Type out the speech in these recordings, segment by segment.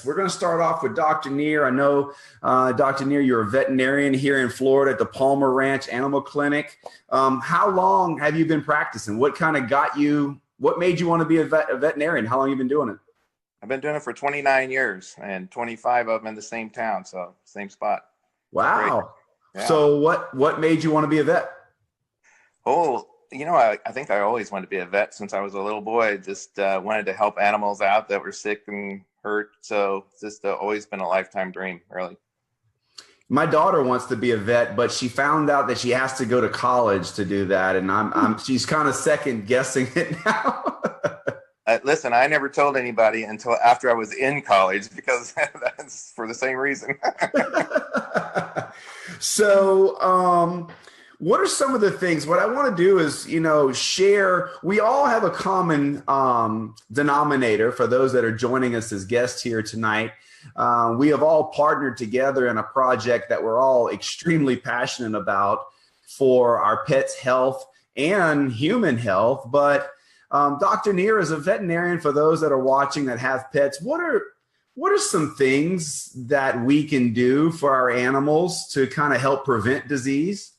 We're going to start off with Dr. Neer. I know, Dr. Neer, you're a veterinarian here in Florida at the Palmer Ranch Animal Clinic. How long have you been practicing? What kind of what made you want to be a veterinarian? How long have you been doing it? I've been doing it for 29 years and 25 of them in the same town, so same spot. Wow. Yeah. So what made you want to be a vet? Oh, I think I always wanted to be a vet since I was a little boy. Just wanted to help animals out that were sick and hurt. So it's just always been a lifetime dream, really. My daughter wants to be a vet, but she found out that she has to go to college to do that. And she's kind of second guessing it now. Listen, I never told anybody until after I was in college because that's for the same reason. So, what are some of the things? What I want to do is, share. We all have a common denominator for those that are joining us as guests here tonight. We have all partnered together in a project that we're all extremely passionate about for our pets' health and human health. But Dr. Neer, is a veterinarian, for those that are watching that have pets, what are some things that we can do for our animals to kind of help prevent disease?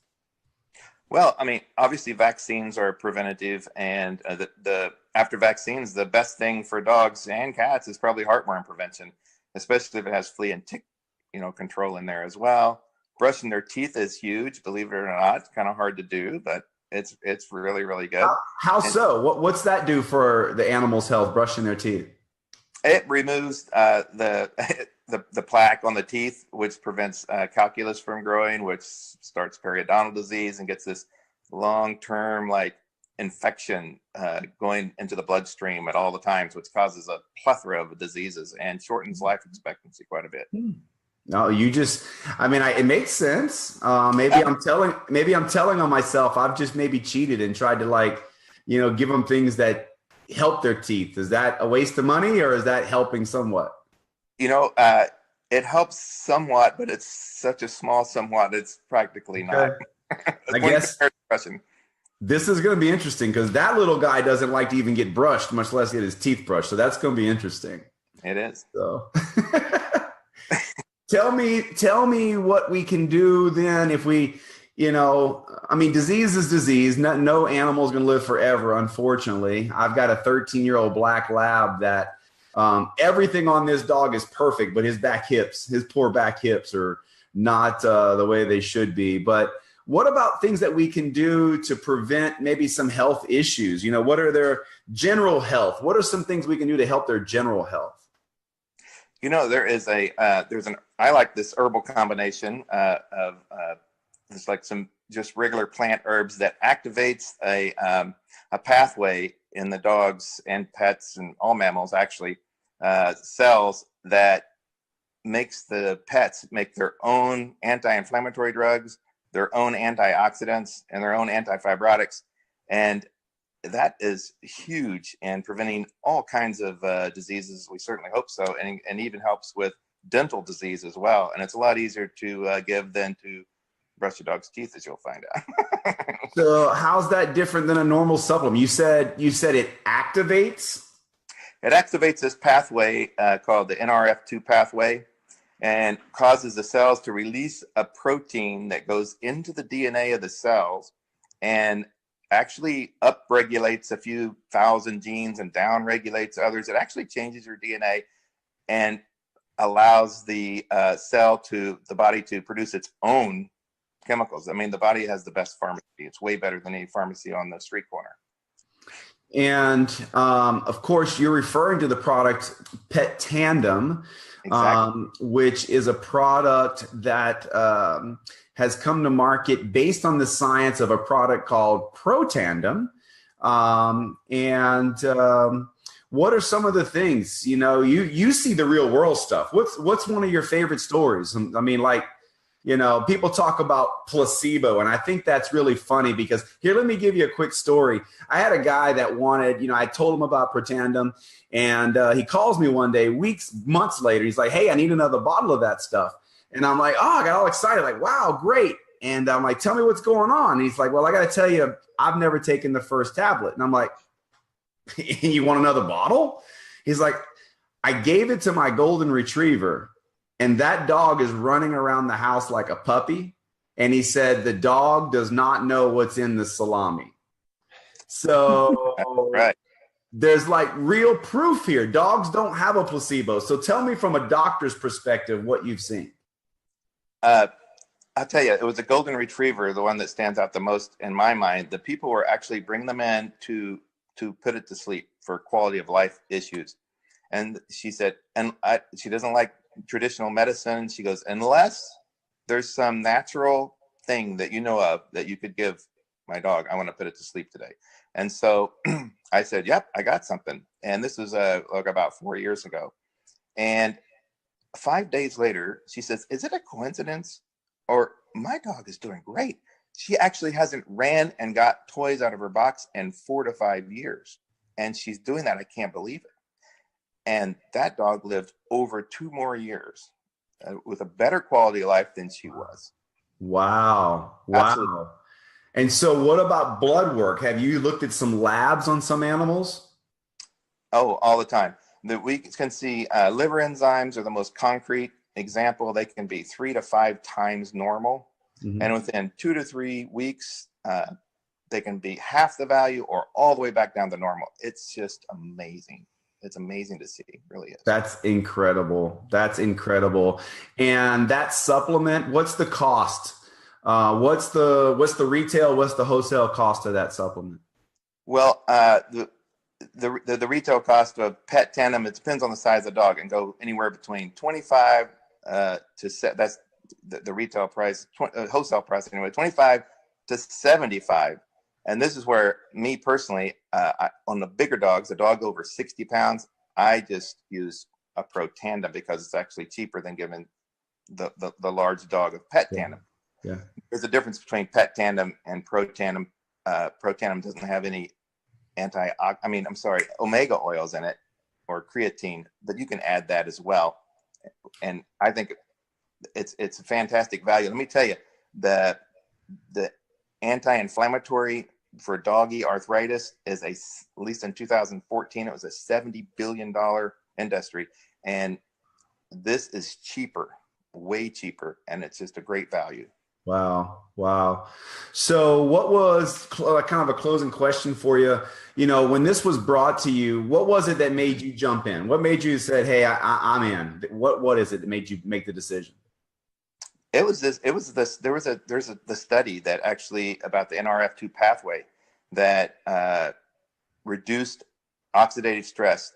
Well, obviously vaccines are preventative, and after vaccines, the best thing for dogs and cats is probably heartworm prevention, especially if it has flea and tick, control in there as well. Brushing their teeth is huge, believe it or not. It's kind of hard to do, but it's really, really good. How so? What's that do for the animal's health, brushing their teeth? It removes the plaque on the teeth, which prevents calculus from growing, which starts periodontal disease and gets this long-term infection going into the bloodstream at all the times, which causes a plethora of diseases and shortens life expectancy quite a bit. No, it makes sense. Maybe I'm telling on myself. I've just maybe cheated and tried to give them things that help their teeth. Is that a waste of money, or is that helping somewhat? It helps somewhat, but it's such a small somewhat, it's practically not. I guess this is going to be interesting because that little guy doesn't like to even get brushed, much less get his teeth brushed. So that's going to be interesting. It is. So tell me what we can do then if we, disease is disease. No animal is going to live forever, unfortunately. I've got a 13-year-old black lab that everything on this dog is perfect, but his poor back hips are not the way they should be. But what about things that we can do to prevent maybe some health issues? What are their general health? What are some things we can do to help their general health? I like this herbal combination of it's like some just regular plant herbs that activates a pathway in the dogs and pets and all mammals actually, cells that makes the pets make their own anti-inflammatory drugs, their own antioxidants, and their own antifibrotics. And that is huge in preventing all kinds of diseases. We certainly hope so, and even helps with dental disease as well. And it's a lot easier to give than to brush your dog's teeth, as you'll find out. So how's that different than a normal supplement? You said it activates? It activates this pathway called the NRF2 pathway, and causes the cells to release a protein that goes into the DNA of the cells and actually upregulates a few thousand genes and downregulates others. It actually changes your DNA and allows the body to produce its own chemicals. The body has the best pharmacy. It's way better than any pharmacy on the street corner. And of course, you're referring to the product Protandim, exactly. Which is a product that has come to market based on the science of a product called Protandim. What are some of the things, you see the real world stuff. What's one of your favorite stories? People talk about placebo, and I think that's really funny because here, let me give you a quick story. I had a guy that wanted, I told him about Protandim, and he calls me one day, months later. He's like, "Hey, I need another bottle of that stuff." And I'm like, "Oh," I got all excited, like, "Wow, great." And I'm like, "Tell me what's going on." And he's like, "Well, I got to tell you, I've never taken the first tablet." And I'm like, You want another bottle? He's like, I gave it to my golden retriever, and that dog is running around the house like a puppy. And he said the dog does not know what's in the salami. So Right. there's like real proof here. Dogs don't have a placebo. So tell me from a doctor's perspective what you've seen. I'll tell you, it was a golden retriever, the one that stands out the most in my mind. The people were actually bringing them in to put it to sleep for quality of life issues. And she said, she doesn't like traditional medicine. She goes, unless there's some natural thing that you know of that you could give my dog, I want to put it to sleep today. And so I said, yep, I got something. And this was like about 4 years ago. And 5 days later, she says, is it a coincidence? Or my dog is doing great. She actually hasn't ran and got toys out of her box in 4 to 5 years. And she's doing that. I can't believe it. And that dog lived over 2 more years with a better quality of life than she was. Wow. Absolutely. And so what about blood work? Have you looked at some labs on some animals? Oh, all the time. We can see liver enzymes are the most concrete example. They can be 3 to 5 times normal. Mm-hmm. And within 2 to 3 weeks, they can be half the value or all the way back down to normal. It's just amazing. It's amazing to see. It really is. That's incredible. That's incredible. And that supplement, what's the cost? What's the retail? What's the wholesale cost of that supplement? Well, the retail cost of Protandim, it depends on the size of the dog, and go anywhere between 25 that's the retail price, wholesale price anyway, 25 to 75. And this is where me personally, on the bigger dogs, a dog over 60 pounds, I just use a Protandim because it's actually cheaper than giving the large dog of Protandim. Yeah. There's a difference between Protandim and Protandim. Protandim doesn't have any omega oils in it or creatine, but you can add that as well. And I think it's a fantastic value. Let me tell you, the anti-inflammatory for doggy arthritis is at least in 2014, it was a $70 billion industry. And this is cheaper, way cheaper. And it's just a great value. Wow. So what was kind of a closing question for you? You know, when this was brought to you, what was it that made you jump in? What made you say, hey, I'm in? What is it that made you make the decision? There's the study that actually about the NRF2 pathway that reduced oxidative stress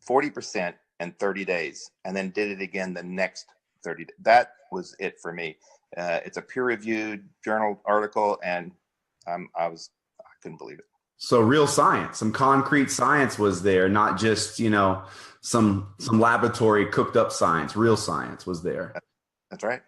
40% in 30 days and then did it again the next 30 days. That was it for me. It's a peer-reviewed journal article, and I couldn't believe it. So real science, some concrete science was there, not just, some laboratory cooked up science. Real science was there. That's right.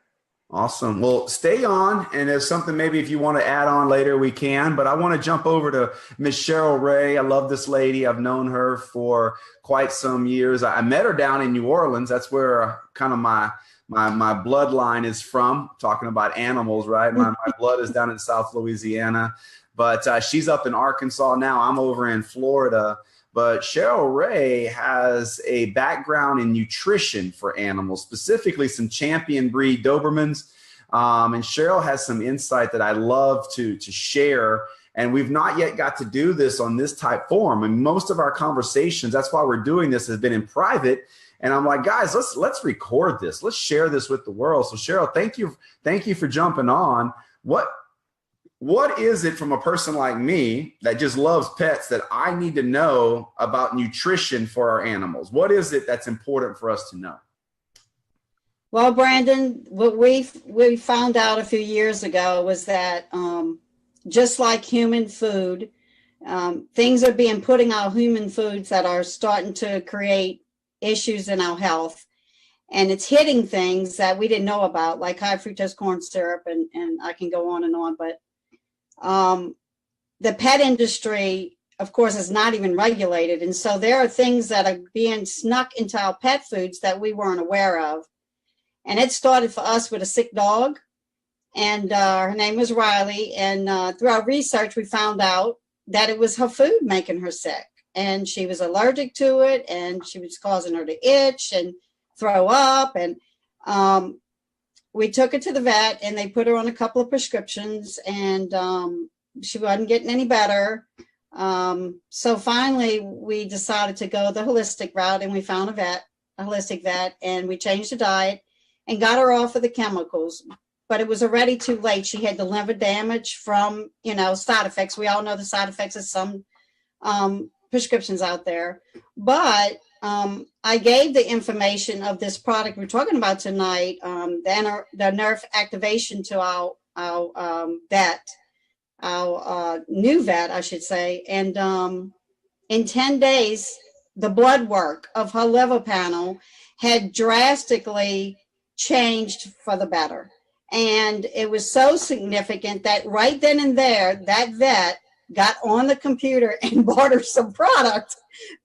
Awesome. Well, stay on, and there's something maybe if you want to add on later, we can. But I want to jump over to Miss Cheryl Ray. I love this lady. I've known her for quite some years. I met her down in New Orleans. That's where kind of my bloodline is from, talking about animals, right? My blood is down in South Louisiana, but she's up in Arkansas now. I'm over in Florida. But Cheryl Ray has a background in nutrition for animals, specifically some champion breed Dobermans. And Cheryl has some insight that I love to share. And we've not yet got to do this on this type forum. And most of our conversations, that's why we're doing this, has been in private. And I'm like, guys, let's record this. Let's share this with the world. So Cheryl, thank you for jumping on. What is it from a person like me that just loves pets that I need to know about nutrition for our animals? What is it that's important for us to know? Well, Brandon, what we found out a few years ago was that just like human food, things are being put in our human foods that are starting to create issues in our health. And it's hitting things that we didn't know about, like high fructose corn syrup, and I can go on. But the pet industry, of course, is not even regulated. And so there are things that are being snuck into our pet foods that we weren't aware of. And it started for us with a sick dog. And her name was Riley. And through our research, we found out that it was her food making her sick. and she was allergic to it, and she was causing her to itch and throw up. And we took her to the vet, and they put her on a couple of prescriptions, and she wasn't getting any better. So finally, we decided to go the holistic route, and we found a holistic vet, and we changed the diet and got her off of the chemicals. But it was already too late. She had the liver damage from, side effects. We all know the side effects of some prescriptions out there. But I gave the information of this product we're talking about tonight, the nerve activation, to our vet, our new vet, I should say. And in 10 days, the blood work of her liver panel had drastically changed for the better. And it was so significant that right then and there, that vet got on the computer and bought her some product,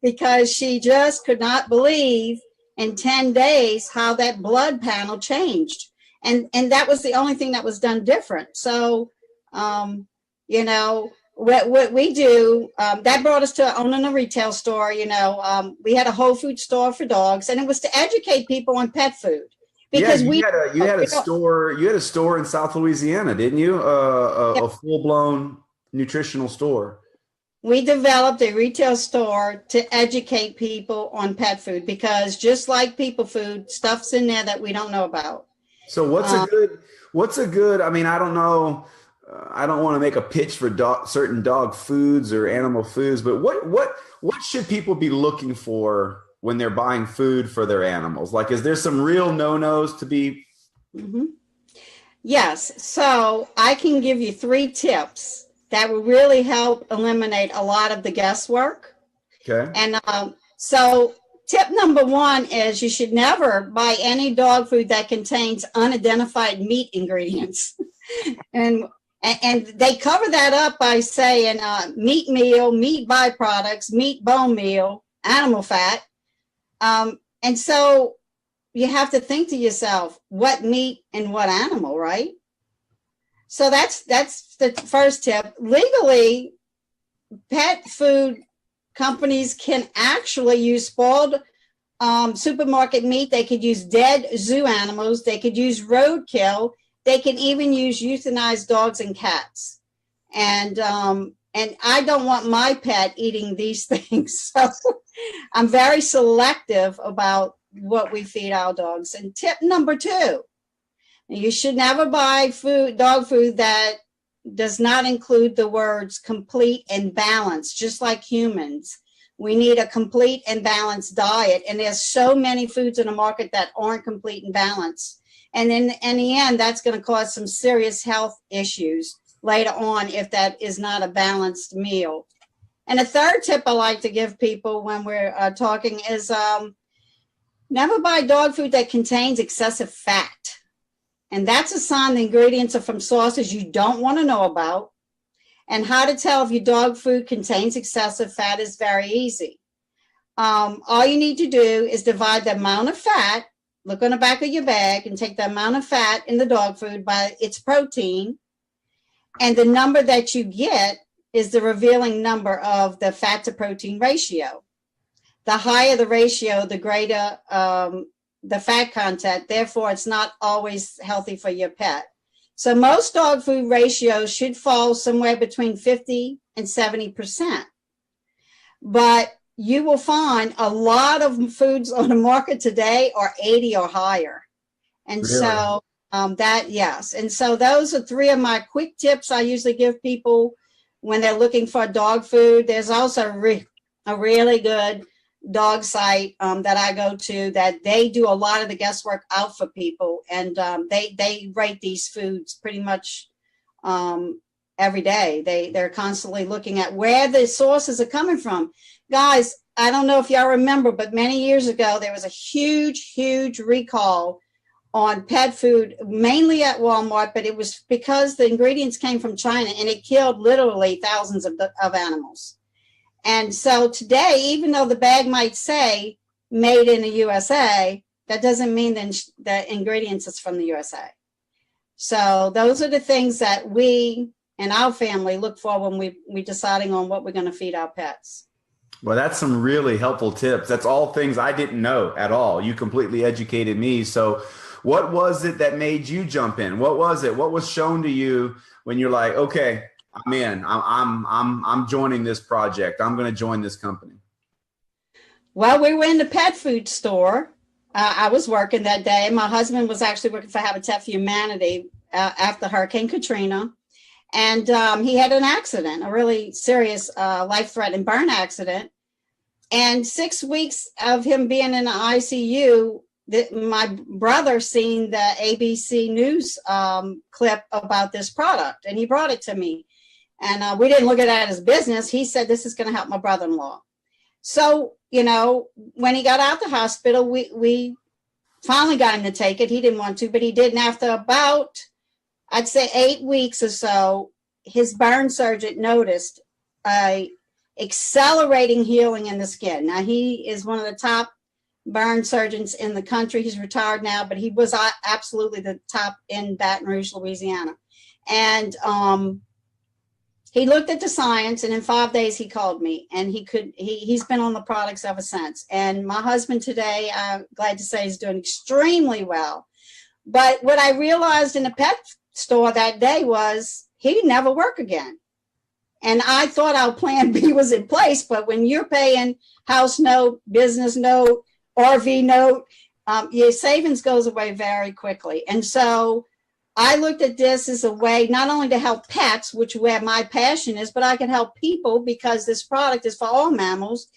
because she just could not believe in 10 days how that blood panel changed. And that was the only thing that was done different. So, what we do, that brought us to owning a retail store. We had a Whole Food store for dogs, and it was to educate people on pet food. Because you had a store in South Louisiana, didn't you? A full-blown nutritional store. We developed a retail store to educate people on pet food, because just like people food, stuff's in there that we don't know about. So what's a good, I mean, I don't know, I don't want to make a pitch for certain dog foods or animal foods, but what should people be looking for when they're buying food for their animals? Like, is there some real no-nos to be? Mm-hmm. Yes. So I can give you 3 tips that will really help eliminate a lot of the guesswork. Okay. And so tip number 1 is you should never buy any dog food that contains unidentified meat ingredients. and they cover that up by saying meat meal, meat byproducts, meat bone meal, animal fat. And so you have to think to yourself, what meat and what animal, right? So that's the first tip. Legally, pet food companies can actually use spoiled supermarket meat. They could use dead zoo animals. They could use roadkill. They can even use euthanized dogs and cats. And I don't want my pet eating these things. So I'm very selective about what we feed our dogs. And tip number 2, you should never buy dog food that does not include the words complete and balanced. Just like humans, we need a complete and balanced diet. And there's so many foods in the market that aren't complete and balanced. And in the end, that's going to cause some serious health issues later on if that is not a balanced meal. And a third tip I like to give people when we're talking is never buy dog food that contains excessive fat. And that's a sign the ingredients are from sources you don't want to know about. And how to tell if your dog food contains excessive fat is very easy. All you need to do is divide the amount of fat, look on the back of your bag, and take the amount of fat in the dog food by its protein. And the number that you get is the revealing number of the fat to protein ratio. The higher the ratio, the greater the fat content. Therefore, it's not always healthy for your pet. So most dog food ratios should fall somewhere between 50 and 70%. But you will find a lot of foods on the market today are 80 or higher. And really? So yes. And so those are 3 of my quick tips I usually give people when they're looking for dog food. There's also a really good dog site that I go to that they do a lot of the guesswork out for people. And they rate these foods pretty much every day. They're constantly looking at where the sources are coming from. Guys, I don't know if y'all remember, but many years ago, there was a huge recall on pet food, mainly at Walmart, but it was because the ingredients came from China and it killed literally thousands of animals. And so today, even though the bag might say made in the USA, that doesn't mean the ingredients is from the USA. So those are the things that we and our family look for when we're deciding on what we're going to feed our pets. Well, that's some really helpful tips. That's all things I didn't know at all. You completely educated me. So, what was it that made you jump in? What was it? What was shown to you when you're like, okay, I'm in. I'm joining this project. I'm going to join this company. Well, we were in the pet food store. I was working that day. My husband was actually working for Habitat for Humanity after Hurricane Katrina. And he had an accident, a really serious life-threatening burn accident. And 6 weeks of him being in the ICU, my brother seen the ABC News clip about this product, and he brought it to me. And we didn't look at it as business. He said, this is going to help my brother-in-law. So, you know, when he got out the hospital, we finally got him to take it. He didn't want to, but he did. And after about, I'd say 8 weeks or so, his burn surgeon noticed a accelerating healing in the skin. Now, he is one of the top burn surgeons in the country. He's retired now, but he was absolutely the top in Baton Rouge, Louisiana. And he looked at the science, and in 5 days he called me, and he's been on the products ever since. And my husband today, I'm glad to say, is doing extremely well. But what I realized in the pet store that day was he'd never work again. And I thought our plan B was in place, but when you're paying house note, business note, RV note, your savings goes away very quickly. And so I looked at this as a way not only to help pets, which where my passion is, but I can help people because this product is for all mammals.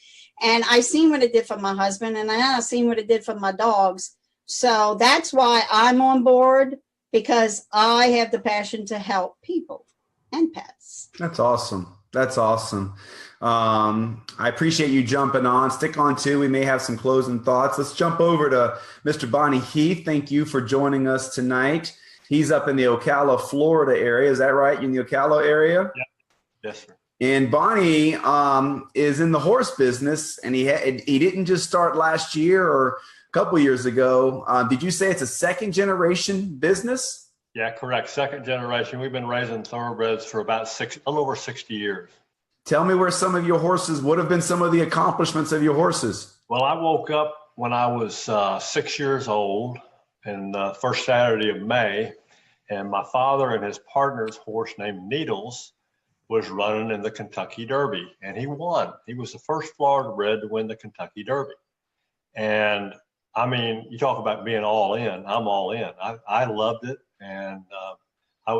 And I seen what it did for my husband, and I seen what it did for my dogs. So that's why I'm on board, because I have the passion to help people and pets. That's awesome. That's awesome. I appreciate you jumping on. Stick on too. We may have some closing thoughts. Let's jump over to Mr. Bonnie Heath. Thank you for joining us tonight. He's up in the Ocala, Florida area. Is that right? You're in the Ocala area? Yeah. Yes, sir. And Bonnie is in the horse business, and he didn't just start last year or a couple years ago. Did you say it's a second generation business? Yeah, correct. Second generation. We've been raising thoroughbreds for about a little over 60 years. Tell me where some of your horses, what have been some of the accomplishments of your horses? Well, I woke up when I was 6 years old, and the first Saturday of May, and my father and his partner's horse named Needles was running in the Kentucky Derby, and he won. He was the first Florida bred to win the Kentucky Derby. And I mean, you talk about being all in, I'm all in. I loved it. And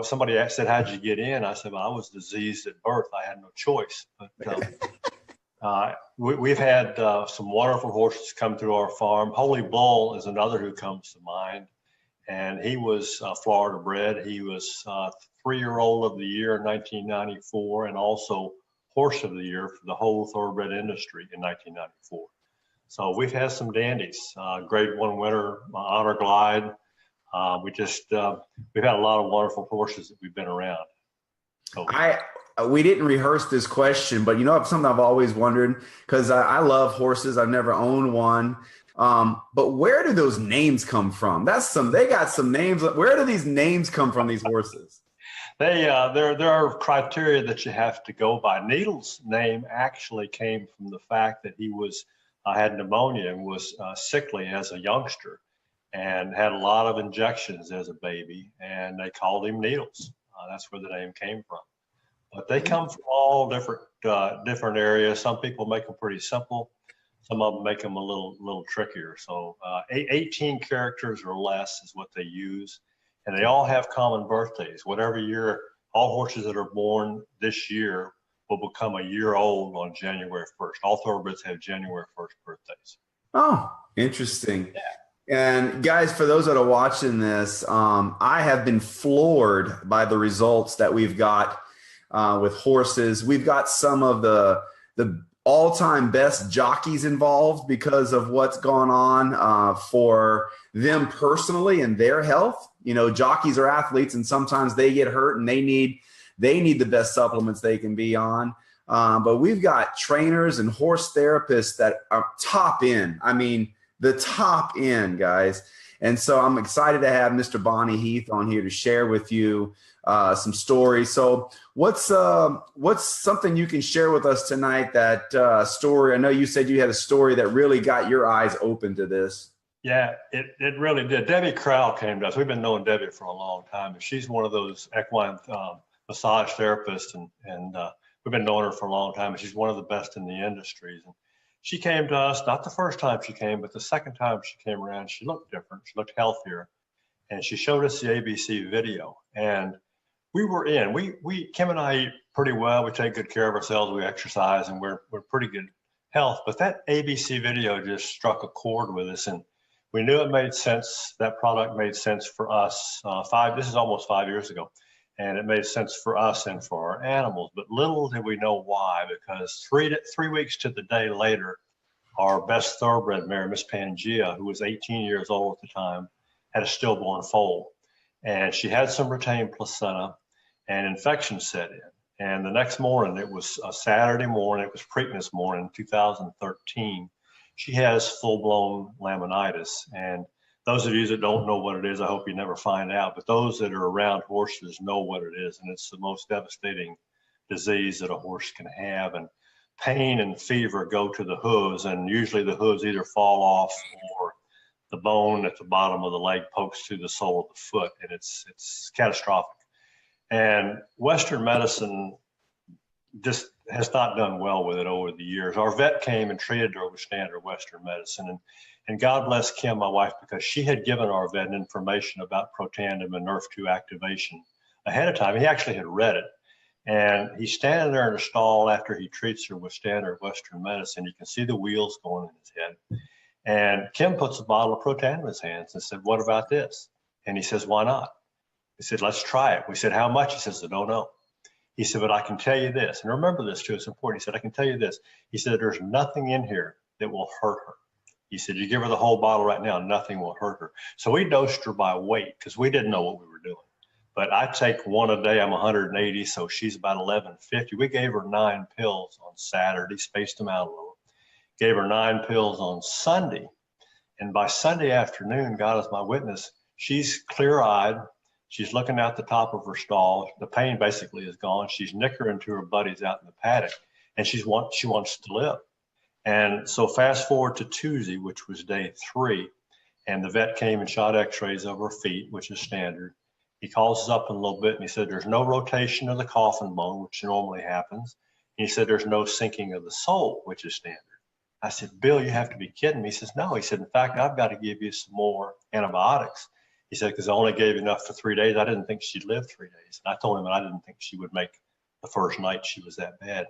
somebody said, how'd you get in? I said, well, I was diseased at birth. I had no choice. But we've had some wonderful horses come through our farm. Holy Bull is another who comes to mind. And he was Florida bred. He was 3-year-old of the year in 1994, and also horse of the year for the whole thoroughbred industry in 1994. So we've had some dandies. Grade 1 winner, Honor Glide. We've had a lot of wonderful horses that we've been around. So, we didn't rehearse this question, but you know, it's something I've always wondered, because I love horses. I've never owned one. But where do those names come from? They got some names. Where do these names come from, these horses? there are criteria that you have to go by. Needle's name actually came from the fact that he had pneumonia and was sickly as a youngster, and had a lot of injections as a baby, and they called him Needles. That's where the name came from. But they come from all different areas. Some people make them pretty simple. Some of them make them a little trickier. So 18 characters or less is what they use. And they all have common birthdays. Whatever year, all horses that are born this year will become a year old on January 1st. All thoroughbreds have January 1st birthdays. Oh, interesting. Yeah. And guys, for those that are watching this, I have been floored by the results that we've got with horses. We've got some of the all-time best jockeys involved because of what's gone on for them personally and their health. You know, jockeys are athletes, and sometimes they get hurt, and they need the best supplements they can be on. But we've got trainers and horse therapists that are top end. I mean, the top end, guys. And so I'm excited to have Mr. Bonnie Heath on here to share with you some stories. So what's something you can share with us tonight, that story? I know you said you had a story that really got your eyes open to this. Yeah, it really did. Debbie Crowell came to us. We've been knowing Debbie for a long time, and she's one of those equine massage therapists, and we've been knowing her for a long time, and she's one of the best in the industries. And she came to us, not the first time she came, but the second time she came around, she looked different. She looked healthier, and she showed us the ABC video. And we were in. Kim and I eat pretty well. We take good care of ourselves. We exercise, and we're pretty good health. But that ABC video just struck a chord with us, and we knew it made sense. That product made sense for us. This is almost 5 years ago, and it made sense for us and for our animals. But little did we know why, because 3 weeks to the day later, our best thoroughbred mare, Miss Pangea, who was 18 years old at the time, had a stillborn foal, and she had some retained placenta, and infection set in. And the next morning, it was a Saturday morning, it was Preakness morning, 2013, she has full-blown laminitis. And those of you that don't know what it is, I hope you never find out, but those that are around horses know what it is, and it's the most devastating disease that a horse can have. And pain and fever go to the hooves, and usually the hooves either fall off or the bone at the bottom of the leg pokes through the sole of the foot, and it's catastrophic. And Western medicine just has not done well with it over the years. Our vet came and treated her with standard Western medicine. And God bless Kim, my wife, because she had given our vet information about Protandim and NRF2 activation ahead of time. He actually had read it. And he's standing there in a stall after he treats her with standard Western medicine. You can see the wheels going in his head. And Kim puts a bottle of Protandim in his hands and said, "What about this?" And he says, "Why not?" He said, "Let's try it." We said, "How much?" He says, "I don't know." He said, "But I can tell you this," and remember this too, it's important. He said, "I can tell you this." He said, "There's nothing in here that will hurt her." He said, "You give her the whole bottle right now, nothing will hurt her." So we dosed her by weight because we didn't know what we were doing. But I take one a day, I'm 180, so she's about 1150. We gave her 9 pills on Saturday, spaced them out a little. Gave her 9 pills on Sunday. And by Sunday afternoon, God is my witness, she's clear-eyed. She's looking out the top of her stall. The pain basically is gone. She's nickering to her buddies out in the paddock, and she wants to live. And so fast forward to Tuesday, which was day 3, and the vet came and shot x-rays of her feet, which is standard. He calls us up in a little bit, and he said, "There's no rotation of the coffin bone, which normally happens." And he said, "There's no sinking of the sole, which is standard." I said, "Bill, you have to be kidding me." He says, "No." He said, "In fact, I've got to give you some more antibiotics." He said, "Because I only gave you enough for 3 days. I didn't think she'd live 3 days." And I told him that I didn't think she would make the first night she was that bad.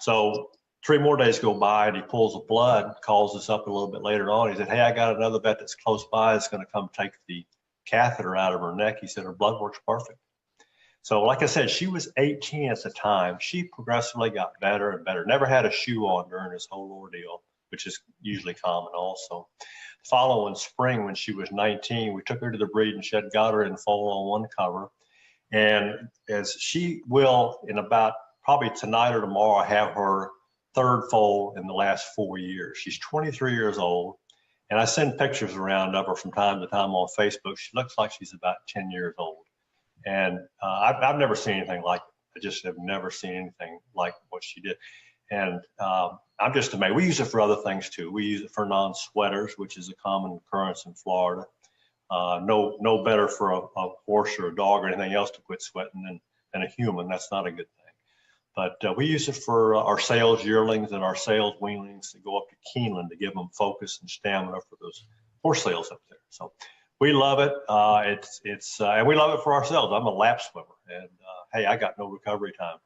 So 3 more days go by, and he pulls the blood, calls us up a little bit later on. He said, "Hey, I got another vet that's close by that's going to come take the catheter out of her neck." He said, "Her blood works perfect." So like I said, she was 18 at the time. She progressively got better and better. Never had a shoe on during this whole ordeal, which is usually common also. Following spring, when she was 19, we took her to the breeding shed, got her in foal on one cover. And as she will, in about probably tonight or tomorrow, have her 3rd foal in the last 4 years. She's 23 years old. And I send pictures around of her from time to time on Facebook. She looks like she's about 10 years old. And I've never seen anything like it. I just have never seen anything like what she did. And I'm just amazed. We use it for other things too. We use it for non-sweaters, which is a common occurrence in Florida. No better for a horse or a dog or anything else to quit sweating than a human. That's not a good thing. But we use it for our sales yearlings and our sales weanlings to go up to Keeneland to give them focus and stamina for those horse sales up there. So we love it. And we love it for ourselves. I'm a lap swimmer, and hey, I got no recovery time.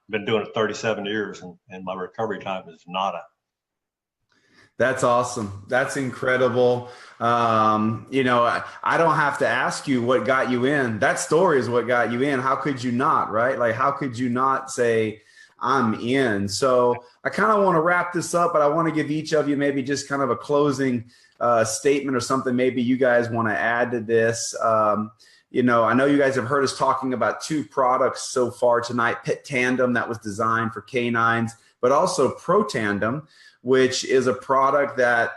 Been doing it 37 years, and my recovery time is nada. That's awesome. That's incredible. You know, I don't have to ask you what got you in. That story is what got you in. How could you not, right? Like, how could you not say, "I'm in"? So I kind of want to wrap this up, but I want to give each of you maybe just kind of a closing statement or something maybe you guys want to add to this. You know, I know you guys have heard us talking about 2 products so far tonight, Protandim, that was designed for canines, but also Protandim, which is a product that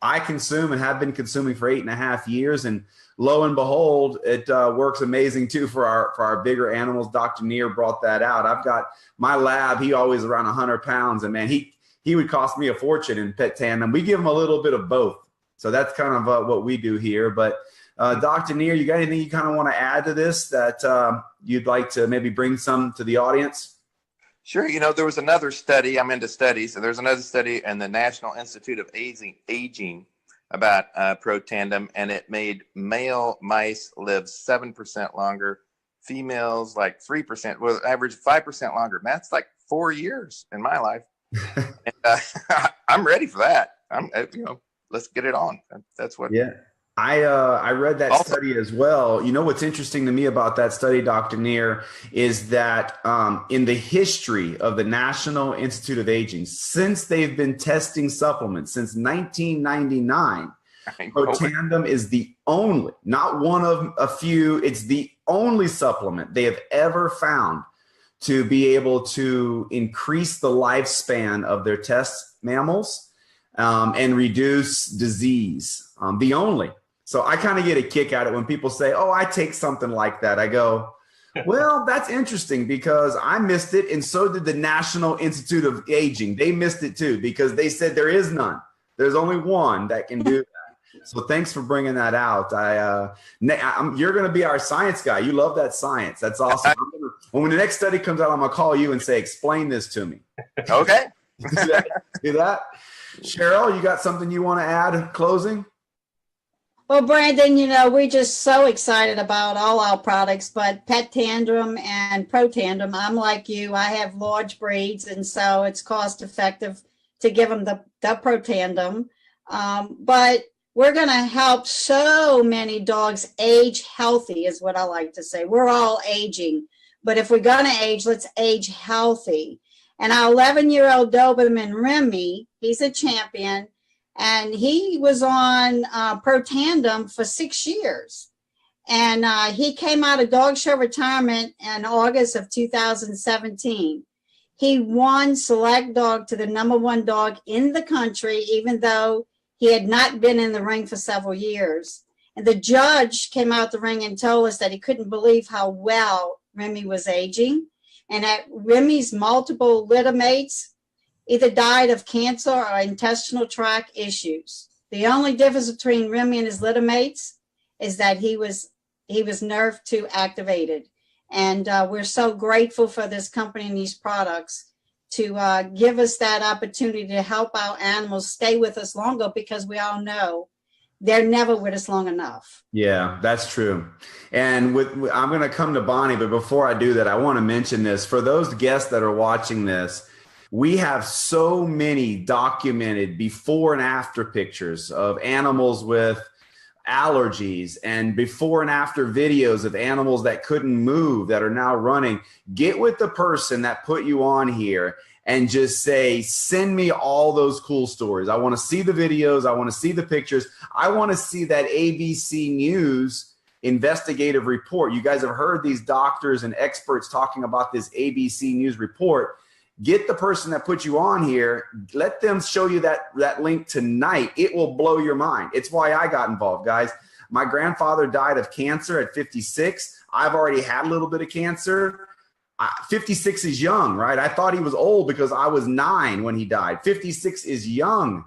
I consume and have been consuming for 8.5 years. And lo and behold, it works amazing too for our bigger animals. Dr. Neer brought that out. I've got my lab. He always around 100 pounds, and man, he would cost me a fortune in Protandim. We give him a little bit of both. So that's kind of what we do here. But Dr. Neer, you got anything you kind of want to add to this that you'd like to maybe bring some to the audience? Sure. There was another study. I'm into studies. And there's another study in the National Institute of Aging about Protandim, and it made male mice live 7% longer, females like 3%, well, average 5% longer. Man, that's like 4 years in my life. And, I'm ready for that. Let's get it on. That's what. Yeah. I read that Also, study as well. What's interesting to me about that study, Dr. Neer, is that in the history of the National Institute of Aging, since they've been testing supplements since 1999, Protandim is the only, not one of a few, it's the only supplement they have ever found to be able to increase the lifespan of their test mammals and reduce disease. The only. So I kind of get a kick out of it when people say, oh, I take something like that. I go, well, that's interesting because I missed it. And so did the National Institute of Aging. They missed it too because they said there is none. There's only one that can do that. So thanks for bringing that out. You're going to be our science guy. You love that science. That's awesome. When the next study comes out, I'm going to call you and say, explain this to me. Okay. Do that. Cheryl, you got something you want to add closing? Well, Brandon, we're just so excited about all our products, but Protandim and Protandim, I'm like you, I have large breeds, and so it's cost effective to give them the Protandim. But we're going to help so many dogs age healthy is what I like to say. We're all aging, but if we're going to age, let's age healthy. And our 11-year-old Doberman Remy, he's a champion. And he was on Protandim for 6 years. And he came out of dog show retirement in August of 2017. He won Select Dog to the #1 dog in the country, even though he had not been in the ring for several years. And the judge came out the ring and told us that he couldn't believe how well Remy was aging. And that Remy's multiple litter mates either died of cancer or intestinal tract issues. The only difference between Remy and his litter mates is that he was nerve 2 activated. And we're so grateful for this company and these products to give us that opportunity to help our animals stay with us longer, because we all know they're never with us long enough. Yeah, that's true. And I'm going to come to Bonnie, but before I do that, I want to mention this. For those guests that are watching this, we have so many documented before and after pictures of animals with allergies and before and after videos of animals that couldn't move that are now running. Get with the person that put you on here and just say, send me all those cool stories. I want to see the videos. I want to see the pictures. I want to see that ABC News investigative report. You guys have heard these doctors and experts talking about this ABC News report. Get the person that put you on here. Let them show you that link tonight. It will blow your mind. It's why I got involved, guys. My grandfather died of cancer at 56. I've already had a little bit of cancer. 56 is young, right? I thought he was old because I was 9 when he died. 56 is young.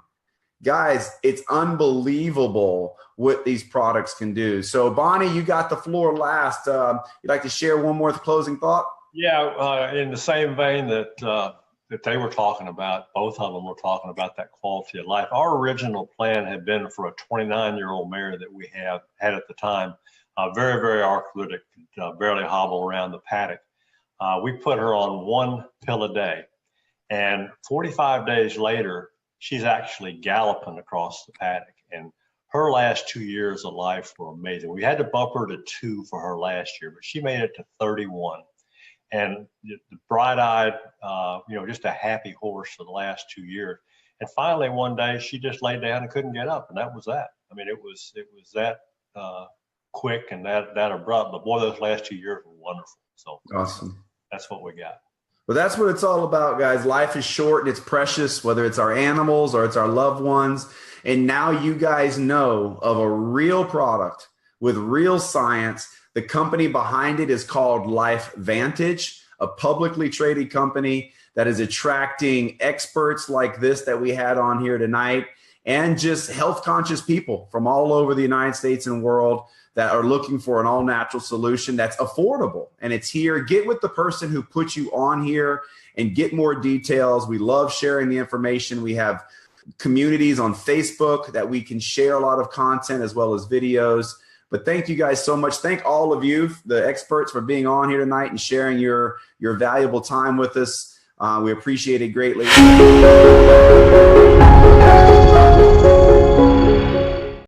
Guys, it's unbelievable what these products can do. So, Bonnie, you got the floor last. You'd like to share one more closing thought? Yeah, in the same vein that they were talking about, both of them were talking about that quality of life. Our original plan had been for a 29-year-old mare that we had at the time, very, very arthritic, barely hobble around the paddock. We put her on 1 pill a day, and 45 days later, she's actually galloping across the paddock. And her last 2 years of life were amazing. We had to bump her to 2 for her last year, but she made it to 31. And the bright-eyed, just a happy horse for the last 2 years. And finally, one day, she just laid down and couldn't get up, and that was that. I mean, it was that quick and that abrupt. But boy, those last 2 years were wonderful. So awesome. That's what we got. Well, that's what it's all about, guys. Life is short and it's precious, whether it's our animals or it's our loved ones. And now you guys know of a real product with real science. The company behind it is called Life Vantage, a publicly traded company that is attracting experts like this that we had on here tonight, and just health conscious people from all over the United States and world that are looking for an all natural solution that's affordable. And it's here. Get with the person who put you on here and get more details. We love sharing the information. We have communities on Facebook that we can share a lot of content as well as videos. But thank you guys so much. Thank all of you, the experts, for being on here tonight and sharing your valuable time with us. We appreciate it greatly.